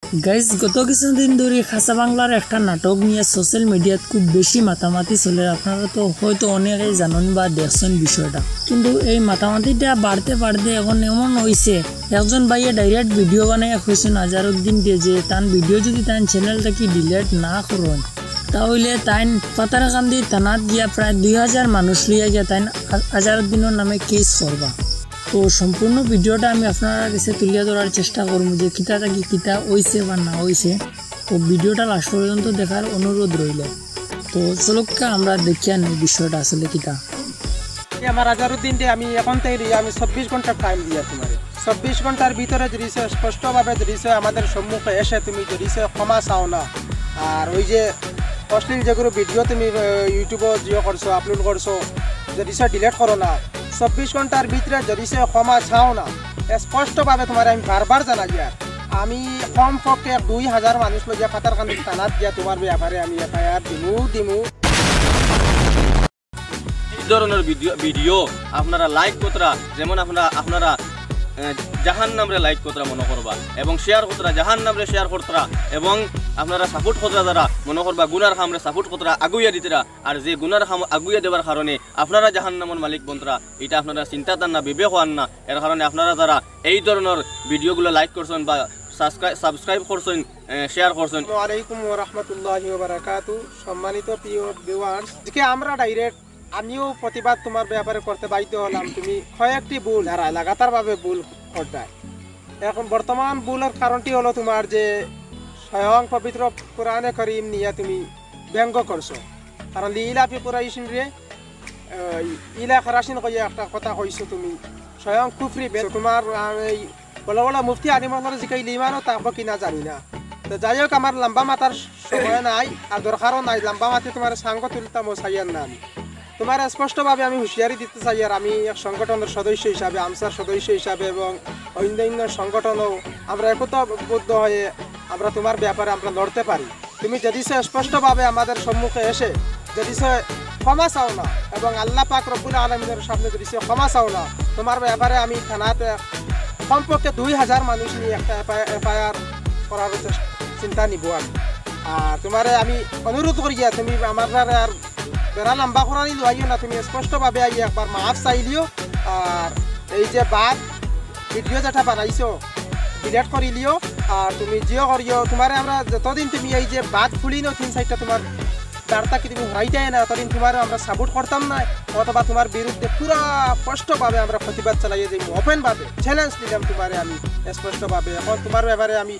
Guys গত কিছুদিন ধরে খাসা বাংলার একটা নাটক নিয়ে সোশ্যাল মিডিয়াত খুব বেশি মাতামাতি চলে। আপনারা তো হয়তো অনেকেই জানেন বা দেখছেন বিষয়টা, কিন্তু এই মাতামাতিটা বাড়তে বাড়তে এখন এমন হয়েছে একজন ভাইয়ে ডাইরেক্ট ভিডিও বানাই হয়েছেন আজারউদ্দিন দিয়ে যে তার ভিডিও যদি তার চ্যানেল থেকে ডিলিট না করেন তাহলে তাই পাতারাকান্দি থানাত গিয়া প্রায় 2000 মানুষ লিয়ে গিয়া তাই আজারউদ্দিনের নামে কেস করবা। তো সম্পূর্ণ ভিডিওটা আমি আপনার কাছে তুলিয়া ধরার চেষ্টা করবো যে কিতাটা কি কিতা হইছে বা না হইছে। তো ভিডিওটা লাস্ট পর্যন্ত দেখার অনুরোধ রইল। তো চলুকা আমরা দেখিয়া নেই বিষয়টা আসলে কিতা। আমার আজারউদ্দিন আমি এখন থেকে আমি 24 ঘন্টার টাইম দিয়া তোমার 24 ঘন্টার ভিতরে যদি স্পষ্টভাবে যদি আমাদের সম্মুখে এসে তুমি যদি ক্ষমা চাও না, আর ওই যে অশ্লীল যেগুলো ভিডিও তুমি ইউটিউবে জিও করছো আপলোড করছো যদি ডিলিট করো না, 24 ঘন্টার ভিতরে যদি ক্ষমা চাও না, স্পষ্টভাবে তোমার আমি বারবার জানাই আর আমি কমপক্ষে 2000 মানুষ লইয়া পাতারকান্দি থানাত গিয়া তোমার ব্যাপারে আমি এফআইআর দিমু। এই ধরনের ভিডিও আপনারা লাইক কতরা, যেমন আপনারা জাহান নামরে লাইক কতরা মনে করবা এবং শেয়ার কতরা জাহান নামরে শেয়ার করতরা এবং আপনারা সাপোর্ট কতরা দ্বারা মনে করবা গুনার খামরে সাপোর্ট কতরা আগুইয়া দিতরা, আর যে গুনার খাম আগুইয়া দেওয়ার কারণে আপনারা জাহান নামর মালিক বন্তরা এটা আপনারা চিন্তা তার না বিবেক হন না। এর কারণে আপনারা যারা এই ধরনের ভিডিওগুলো লাইক করছেন বা সাবস্ক্রাইব করছেন শেয়ার করছেন। আসসালামু আলাইকুম ওয়া রাহমাতুল্লাহি ওয়া বারাকাতুহু। সম্মানিত প্রিয় ভিউয়ার্স, আজকে আমরা ডাইরেক্ট আমিও প্রতিবাদ তোমার ব্যাপারে করতে বাধ্য হলাম। তুমি কয়েকটি ভুল আর লাগাতারভাবে ভুল ঘটায়। এখন বর্তমান ভুলের কারণটি হলো তোমার যে স্বয়ং পবিত্র কোরআনে করিম নিয়ে তুমি ব্যঙ্গ করছো। কারণ লিলাফি কুরাইশিন রে ইলা খারাসিন কইয়া একটা কথা কইছো তুমি স্বয়ং কুফরি তোমার এই বলা বলা মুফতি আলিমার জিকাই লিমানও তাকবো কিনা জানি না। তো যাই হোক, আমার লম্বা মাতার সময় নাই আর দরকারও নাই। লম্বা মাতি তোমার সাঙ্গ তুলতাম ও চাইয়ার না। আমি তোমার স্পষ্টভাবে আমি হুঁশিয়ারি দিতে চাই আর আমি এক সংগঠনের সদস্য হিসাবে, আমসার সদস্য হিসাবে এবং অন্যান্য সংগঠনও আমরা একতাবদ্ধ হয়ে আমরা তোমার ব্যাপারে আমরা লড়তে পারি। তুমি যদি স্পষ্টভাবে আমাদের সম্মুখে এসে যদি ক্ষমা চাও না এবং আল্লাহ পাক রব্বুল আলামিনের সামনে যদি ক্ষমা চাও না, তোমার ব্যাপারে আমি থানাতে কমপক্ষে 2000 মানুষ নিয়ে একটা এফআইআর করার চিন্তা নিব আমি। আর তোমারে আমি অনুরোধ করি তুমি আমার আর বেড়া লম্বা করানি লোয়াইও না, তুমি স্পষ্টভাবে আই একবার মাফ চাইলিও। আর এই যে বাদ ভিডিও যেটা বানাইছো ডিলেট করিলিও, আর তুমি জিও করিও। তোমার আমরা যতদিন তুমি এই যে বাদ খুলি নো 3-4টা তোমার বার্তা কি তুমি হরাইটাই না, ততদিন তোমার আমরা সাপোর্ট করতাম না, অথবা তোমার বিরুদ্ধে পুরা স্পষ্টভাবে আমরা প্রতিবাদ চালাই যে ওপেনভাবে চ্যালেঞ্জ দিলাম তোমারে আমি স্পষ্টভাবে। এখন তোমার ব্যাপারে আমি